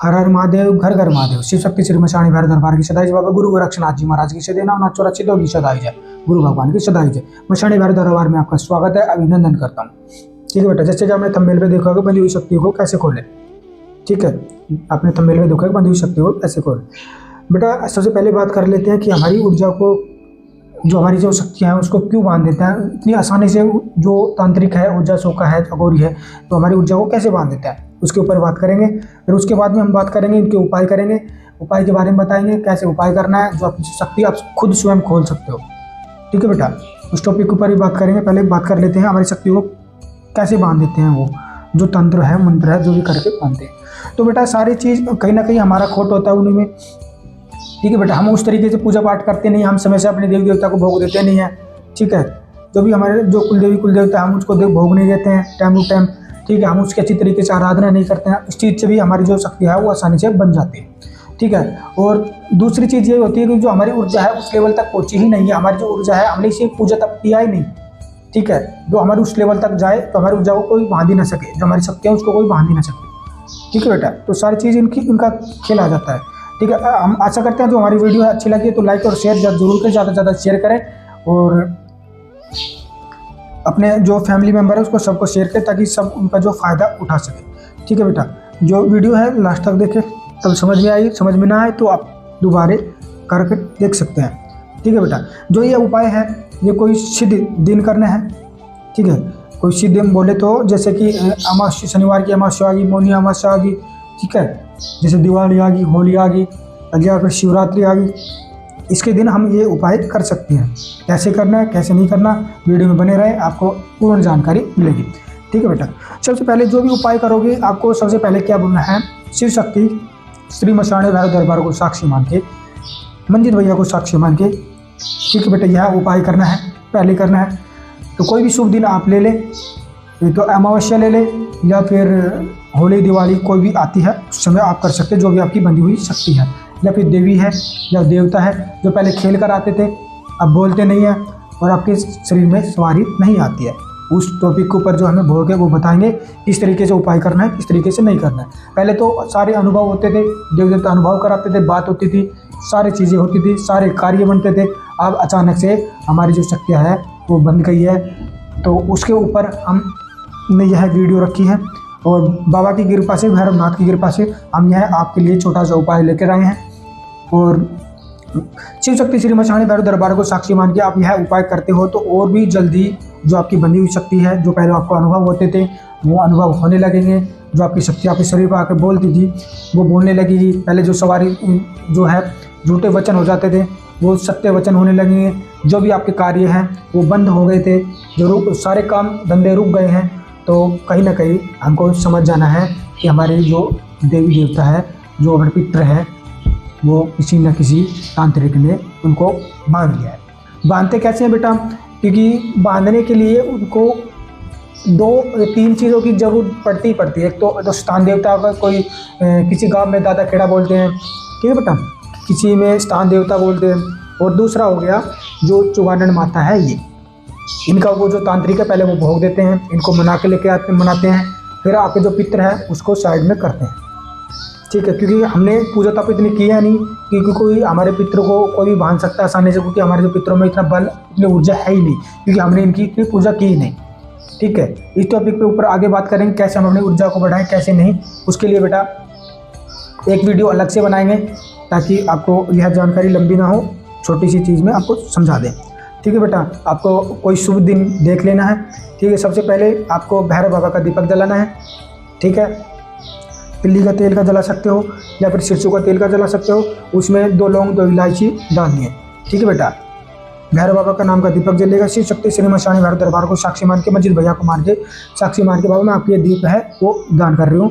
हर हर महादेव, घर घर महादेव। शिव शक्ति श्री मशाणी भैरव दरबार की सदाई जय। बाबा गुरु गोरक्षनाथ जी महाराज की सदैव नाम चौराचित होगी सदाई जय। गुरु भगवान की सदाई जय। मशाणी भैरव दरबार में आपका स्वागत है, अभिनंदन करता हूँ। ठीक है बेटा, जैसे कि आपने थंबनेल पे देखा होगा बंधी हुई शक्तियों को कैसे खोले। ठीक है, आपने थंबनेल में देखा बंधी हुई शक्तियों को कैसे खोले। बेटा सबसे पहले बात कर लेते हैं कि हमारी ऊर्जा को, जो हमारी जो शक्तियाँ हैं उसको क्यों बांध देते हैं इतनी आसानी से। जो तांत्रिक है, ऊर्जा सोका है, अघोरी है, तो हमारी ऊर्जा को कैसे बांध देता है उसके ऊपर बात करेंगे। फिर उसके बाद में हम बात करेंगे इनके उपाय करेंगे, उपाय के बारे में बताएंगे कैसे उपाय करना है जो अपनी शक्ति आप खुद स्वयं खोल सकते हो। ठीक है बेटा, उस टॉपिक के ऊपर ही बात करेंगे। पहले बात कर लेते हैं हमारी शक्ति को कैसे बांध देते हैं वो जो तंत्र है, मंत्र है, जो भी करके बांधते हैं। तो बेटा सारी चीज़ कहीं ना कहीं हमारा खोट होता है उन्हीं में। ठीक है बेटा, हम उस तरीके से पूजा पाठ करते नहीं, हम समय से अपने देवी देवता को भोग देते नहीं हैं। ठीक है, जो भी हमारे जो कुलदेवी कुलदेवता हम उसको भोग नहीं देते हैं टाइम टू टाइम। ठीक है, हम उसके अच्छी तरीके से आराधना नहीं करते हैं। इस चीज़ से भी हमारी जो शक्ति है वो आसानी से बन जाती है। ठीक है, और दूसरी चीज़ ये होती है कि जो हमारी ऊर्जा है उस लेवल तक पहुँची ही नहीं है। हमारी जो ऊर्जा है हमने इसे पूजा तक किया ही नहीं। ठीक है, जो हमारे उस लेवल तक जाए तो हमारी ऊर्जा को कोई बांध ही ना सके, जो हमारी शक्ति है उसको कोई बांध ही ना सके। ठीक है बेटा, तो सारी चीज़ इनका खेल आ जाता है। ठीक है, हम आशा करते हैं जो हमारी वीडियो अच्छी लगी तो लाइक और शेयर जरूर करें, ज़्यादा से ज़्यादा शेयर करें और अपने जो फैमिली मेम्बर है उसको सबको शेयर करें ताकि सब उनका जो फ़ायदा उठा सके। ठीक है बेटा, जो वीडियो है लास्ट तक देखें, तब समझ में आई, समझ में ना आए तो आप दोबारा करके देख सकते हैं। ठीक है बेटा, जो ये उपाय है ये कोई सिद्ध दिन करना है। ठीक है, कोई सिद्ध दिन बोले तो जैसे कि अमावस्या, शनिवार की अमावस्या आ गई, मौनी अमावस्या आ गई। ठीक है, जैसे दिवाली आ गई, होली आ गई, या फिर शिवरात्रि आ गई, इसके दिन हम ये उपाय कर सकते हैं। कैसे करना है कैसे नहीं करना, वीडियो में बने रहे, आपको पूर्ण जानकारी मिलेगी। ठीक है बेटा, सबसे पहले जो भी उपाय करोगे आपको सबसे पहले क्या बोलना है, शिव शक्ति श्री मशाणी भैरव दरबार को साक्षी मान के, मंजित भैया को साक्षी मान के। ठीक है बेटा, यह उपाय करना है, पहले करना है। तो कोई भी शुभ दिन आप ले लें, तो अमावस्या ले लें या फिर होली दिवाली कोई भी आती है उस समय आप कर सकते हैं, जो भी आपकी बंधी हुई शक्ति है, या फिर देवी है या देवता है जो पहले खेल कर आते थे अब बोलते नहीं हैं और आपके शरीर में सवारी नहीं आती है। उस टॉपिक के ऊपर जो हमें भोग है वो बताएंगे किस तरीके से उपाय करना है, किस तरीके से नहीं करना है। पहले तो सारे अनुभव होते थे, देव देवता अनुभव कराते थे, बात होती थी, सारी चीज़ें होती थी, सारे कार्य बनते थे। अब अचानक से हमारी जो शक्तियाँ है वो बंद गई है, तो उसके ऊपर हमने यह वीडियो रखी है और बाबा की कृपा से, भैरवनाथ की कृपा से हम यह आपके लिए छोटा सा उपाय लेकर आए हैं। और शिव शक्ति श्री मशाणी भैरव दरबार को साक्षी मान के आप यह उपाय करते हो तो और भी जल्दी जो आपकी बंधी हुई शक्ति है, जो पहले आपको अनुभव होते थे वो अनुभव होने लगेंगे। जो आपकी शक्ति आपके शरीर पर आकर बोलती थी वो बोलने लगेगी। पहले जो सवारी जो है झूठे वचन हो जाते थे वो सत्य वचन होने लगेंगे। जो भी आपके कार्य हैं वो बंद हो गए थे, जो सारे काम धंधे रुक गए हैं, तो कहीं ना कहीं हमको समझ जाना है कि हमारे जो देवी देवता है, जो हमारे पितर है, वो किसी न किसी तांत्रिक ने उनको बांध लिया है। बांधते कैसे हैं बेटा, क्योंकि बांधने के लिए उनको 2-3 चीज़ों की जरूरत पड़ती है। एक तो स्थान देवता का, कोई किसी गांव में दादा खेड़ा बोलते हैं, ठीक है बेटा, किसी में स्थान देवता बोलते हैं। और दूसरा हो गया जो चुगानन माता है, ये इनका वो जो तांत्रिक है पहले वो भोग देते हैं, इनको मना के लेके आते मनाते हैं, फिर आपके जो पितर है उसको साइड में करते हैं। ठीक है, क्योंकि हमने पूजा तप इतनी की है नहीं क्योंकि कोई हमारे पितरों को कोई भी बांध सकता है आसानी से, क्योंकि हमारे जो पितरों में इतना बल, इतनी ऊर्जा है ही नहीं, क्योंकि हमने इनकी इतनी पूजा की ही नहीं। ठीक है, इस टॉपिक पे ऊपर आगे बात करेंगे कैसे हम अपनी ऊर्जा को बढ़ाएं कैसे नहीं। उसके लिए बेटा एक वीडियो अलग से बनाएंगे ताकि आपको यह जानकारी लंबी ना हो, छोटी सी चीज़ में आपको समझा दें। ठीक है बेटा, आपको कोई शुभ दिन देख लेना है। ठीक है, सबसे पहले आपको भैरव बाबा का दीपक जलाना है। ठीक है, तिल्ली का तेल का जला सकते हो या फिर सरसों का तेल का जला सकते हो, उसमें 2 लौंग 2 इलायची डालनी है। ठीक है बेटा, भैरव बाबा का नाम का दीपक जलेगा। शिव शक्ति श्री मशाणी भैरव दरबार को साक्षी मान के, मंजित भैया को मान के साक्षी मान के, बाबा मैं आपकी ये दीप है वो दान कर रही हूँ,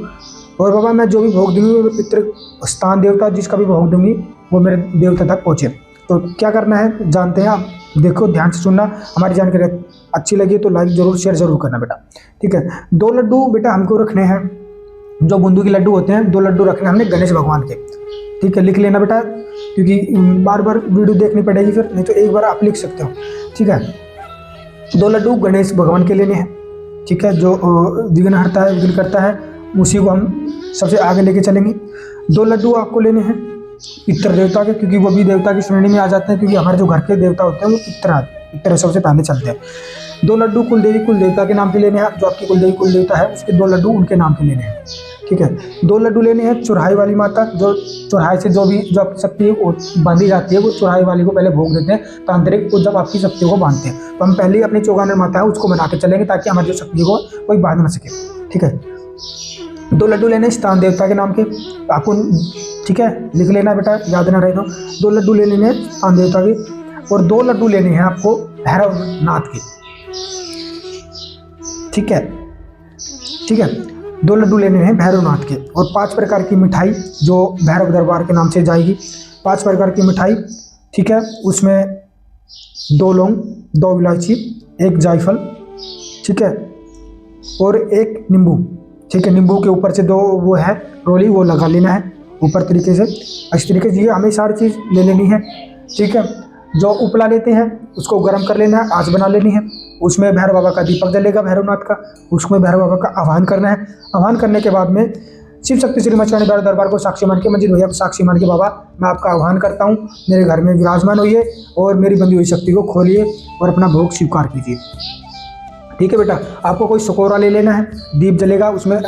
और बाबा मैं जो भी भोग दूंगी वो पितृ स्थान देवता जिसका भी भोग दूंगी वो मेरे देवता तक पहुँचे। तो क्या करना है जानते हैं आप, देखो ध्यान से सुनना। हमारी जानकारी अच्छी लगी तो लाइक जरूर शेयर जरूर करना बेटा। ठीक है, 2 लड्डू बेटा हमको रखने हैं, जो बूंदू के लड्डू होते हैं 2 लड्डू रखने हमने गणेश भगवान के। ठीक है, लिख लेना बेटा, क्योंकि बार बार वीडियो देखनी पड़ेगी फिर, नहीं तो एक बार आप लिख सकते हो। ठीक है, 2 लड्डू गणेश भगवान के लेने हैं। ठीक है, जो विघ्न हरता है, विघ्न करता है, उसी को हम सबसे आगे लेके चलेंगे। 2 लड्डू आपको लेने हैं पितृ देवता के, क्योंकि वो भी देवता की श्रेणी में आ जाते हैं, क्योंकि हमारे जो घर के देवता होते हैं वो पितृ सबसे पहले चलते हैं। 2 लड्डू कुल देवता के नाम के लेने हैं। जो आपकी कुल देवता है उसके 2 लड्डू उनके नाम के लेने हैं, ठीक है। 2 लड्डू लेने हैं चौराहे वाली माता, जो चौराहे से जो आपकी शक्ति वो बांधी जाती है, वो चौराहे वाली को पहले भोग देते हैं तांत्रिक, वो जब आपकी शक्तियों को बांधते हैं। तो हम पहले ही अपनी चौगाने माता है उसको बना के चलेंगे, ताकि हमारी जो शक्ति को कोई बांध ना सके, ठीक है। 2 लड्डू लेने स्थान देवता के नाम के आपको, ठीक है, लिख लेना बेटा, याद ना रहे तो। 2 लड्डू ले लेने हैं स्थान देवता के, और 2 लड्डू लेने हैं आपको भैरवनाथ के, ठीक है, ठीक है। 2 लड्डू लेने हैं भैरवनाथ के, और 5 प्रकार की मिठाई जो भैरव दरबार के नाम से जाएगी। 5 प्रकार की मिठाई, ठीक है। उसमें 2 लौंग, 2 इलायची, 1 जायफल, ठीक है, और 1 नींबू, ठीक है। नींबू के ऊपर से 2 वो है रोली, वो लगा लेना है ऊपर तरीके से। इस तरीके से ये हमें सारी चीज़ ले लेनी है, ठीक है। जो उपला लेते हैं उसको गर्म कर लेना है, आँच बना लेनी है। उसमें भैरव बाबा का दीपक जलेगा भैरवनाथ का, उसमें भैरव बाबा का आह्वान करना है। आह्वान करने के बाद में शिव शक्ति श्री मछुआने भैरव दरबार को साक्षी मान के, मंजिल भैया को साक्षी मान के, बाबा मैं आपका आह्वान करता हूँ, मेरे घर में विराजमान होइए और मेरी बंधी हुई शक्ति को खोलिए और अपना भोग स्वीकार कीजिए, ठीक है बेटा। आपको कोई सकोरा ले लेना है, दीप जलेगा, उसमें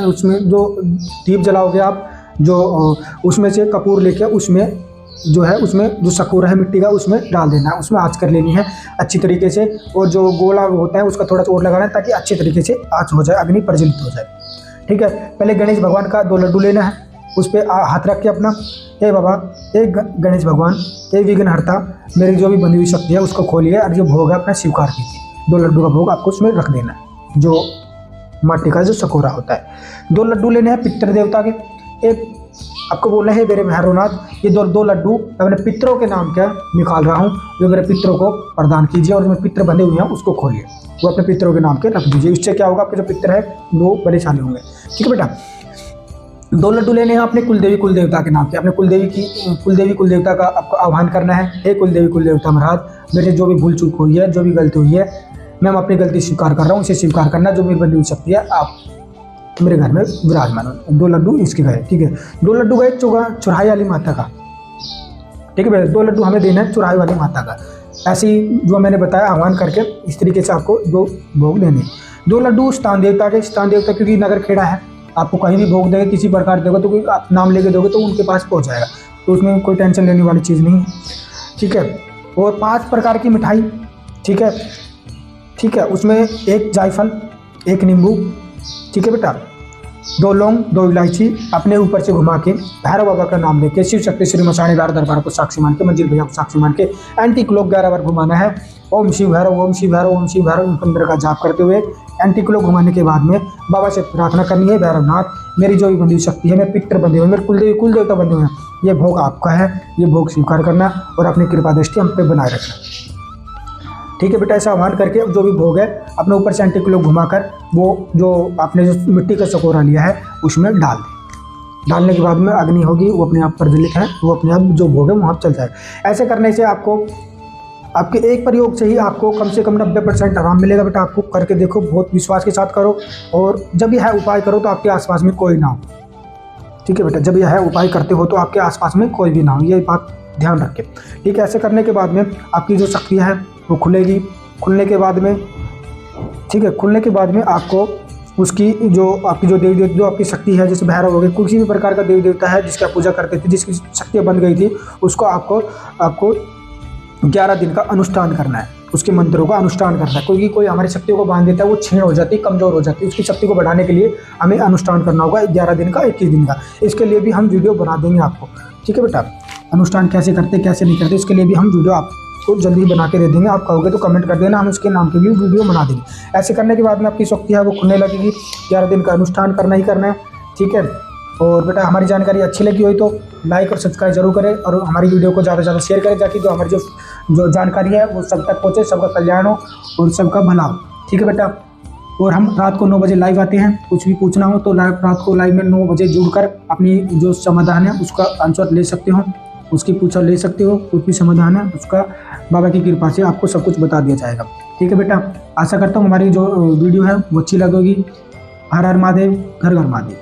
जो दीप जलाओगे आप, जो उसमें से कपूर लेके उसमें जो है, उसमें जो सकोरा है मिट्टी का उसमें डाल देना है, उसमें आँच कर लेनी है अच्छी तरीके से, और जो गोला होता है उसका थोड़ा सा और लगाना है, ताकि अच्छे तरीके से आँच हो जाए, अग्नि प्रज्वलित हो जाए, ठीक है। पहले गणेश भगवान का 2 लड्डू लेना है, उस पर हाथ रख के अपना, हे बाबा, हे गणेश भगवान, हे विघ्नहर्ता, मेरी जो भी बंधी हुई शक्ति है उसको खोलिए और जो भोग है अपना स्वीकार कीजिए। 2 लड्डू का भोग आपको उसमें रख देना है, जो माटी का जो सकोरा होता है। 2 लड्डू लेने हैं पितृ देवता के। एक आपको बोलना है मेरे भैरवनाथ, ये 2 लड्डू मैं अपने पितरों के नाम का निकाल रहा हूँ, जो मेरे पितरों को प्रदान कीजिए, और जिसमें पितर बंधे हुए हैं उसको खोलिए, वो अपने पितरों के नाम के रख दीजिए। इससे क्या होगा, आपके जो पितर है वो बलशाली होंगे, ठीक है बेटा। 2 लड्डू लेने हैं अपने कुल देवता के नाम के। अपने कुल देवता का आपको आह्वान करना है, हे कुल देवता महाराज, मेरे जो भी भूल चूक हुई है, जो भी गलती हुई है, मैं अपनी गलती स्वीकार कर रहा हूँ, इसे स्वीकार करना, जो मेरी बंधी हुई शक्ति है आप मेरे घर में विराजमान हो। 2 लड्डू इसके गए, ठीक है। 2 लड्डू गए चौराहे वाली माता का, ठीक है भैया। 2 लड्डू हमें देना है चौराहे वाली माता का, ऐसे ही जो मैंने बताया आह्वान करके, इस तरीके से आपको 2 भोग देने। 2 लड्डू स्थान देवता के, स्थान देवता क्योंकि नगर खेड़ा है, आपको कहीं भी भोग देंगे, किसी प्रकार देगा तो आप नाम लेके दोगे तो उनके पास पहुँच जाएगा, तो उसमें कोई टेंशन लेने वाली चीज़ नहीं है, ठीक है। और 5 प्रकार की मिठाई, ठीक है, ठीक है। उसमें 1 जायफल, 1 नींबू, ठीक है बेटा, 2 लौंग, 2 इलायची, अपने ऊपर से घुमा के भैरव बाबा का नाम लेके, शिव शक्ति श्री मछुआने भैरव दरबार को साक्षी मान के, मंजिल भैया को साक्षी मान के एंटी क्लॉक 11 बार घुमाना है। ओम शिव भैरव, ओम शिव भैरव, ओम शिव भैरव, 15 का जाप करते हुए एंटी क्लॉक घुमाने के बाद में बाबा से प्रार्थना करनी है, भैरवनाथ, मेरी जो भी बंधी शक्ति है, मैं पितर बंधे हुए, मेरे कुल देवता बंधे हुए हैं, ये भोग आपका है, ये भोग स्वीकार करना और अपनी कृपा दृष्टि हम पे बनाए रखना, ठीक है बेटा। ऐसा आह्वान करके जो भी भोग है अपने ऊपर से 80 किलो घुमाकर वो जो आपने जो मिट्टी का सकोरा लिया है उसमें डाल दें। डालने के बाद में अग्नि होगी, वो अपने आप प्रज्वलित है, वो अपने आप जो भोग है वहाँ चल जाएगा। ऐसे करने से आपको आपके एक प्रयोग से ही आपको कम से कम 90% आराम मिलेगा बेटा। आपको करके देखो, बहुत विश्वास के साथ करो, और जब यह उपाय करो तो आपके आसपास में कोई ना हो, ठीक है बेटा। जब यह उपाय करते हो तो आपके आसपास में कोई भी ना हो, ये बात ध्यान रखें, ठीक है। ऐसे करने के बाद में आपकी जो शक्ति है वो खुलेगी। खुलने के बाद में, ठीक है, खुलने के बाद में आपको उसकी जो आपकी जो देवी जो आपकी शक्ति है, जैसे भैरव हो गए, किसी भी प्रकार का देवी देवता है जिसकी आप पूजा करते थे, जिसकी शक्ति बन गई थी, उसको आपको 11 दिन का अनुष्ठान करना है, उसके मंत्रों का अनुष्ठान करना है। क्योंकि कोई हमारी शक्तियों को बांध देता है, वो क्षीण हो जाती है, कमज़ोर हो जाती है। उसकी शक्ति को बढ़ाने के लिए हमें अनुष्ठान करना होगा 11 दिन का, 21 दिन का। इसके लिए भी हम वीडियो बना देंगे आपको, ठीक है बेटा। अनुष्ठान कैसे करते कैसे नहीं करते, इसके लिए भी हम वीडियो आपको जल्दी ही बना के दे देंगे। आप कहोगे तो कमेंट कर देना, हम उसके नाम की भी वीडियो बना देंगे। ऐसे करने के बाद में आपकी शक्ति है वो खुलने लगेगी। 11 दिन का अनुष्ठान करना ही करना है, ठीक है। और बेटा हमारी जानकारी अच्छी लगी हो तो लाइक और सब्सक्राइब जरूर करें, और हमारी वीडियो को ज़्यादा से ज़्यादा शेयर करें, ताकि जो हमारी जो जानकारी है वो सब तक पहुँचे, सबका कल्याण हो और सबका भला हो, ठीक है बेटा। और हम रात को 9 बजे लाइव आते हैं। कुछ भी पूछना हो तो रात को लाइव में 9 बजे जुड़कर अपनी जो समाधान है उसका आंसर ले सकते हो, उसकी पूछा ले सकते हो। कुछ भी समाधान है उसका बाबा की कृपा से आपको सब कुछ बता दिया जाएगा, ठीक है बेटा। आशा करता हूँ हमारी जो वीडियो है वो अच्छी लगेगी। हर हर महादेव, घर घर महादेव।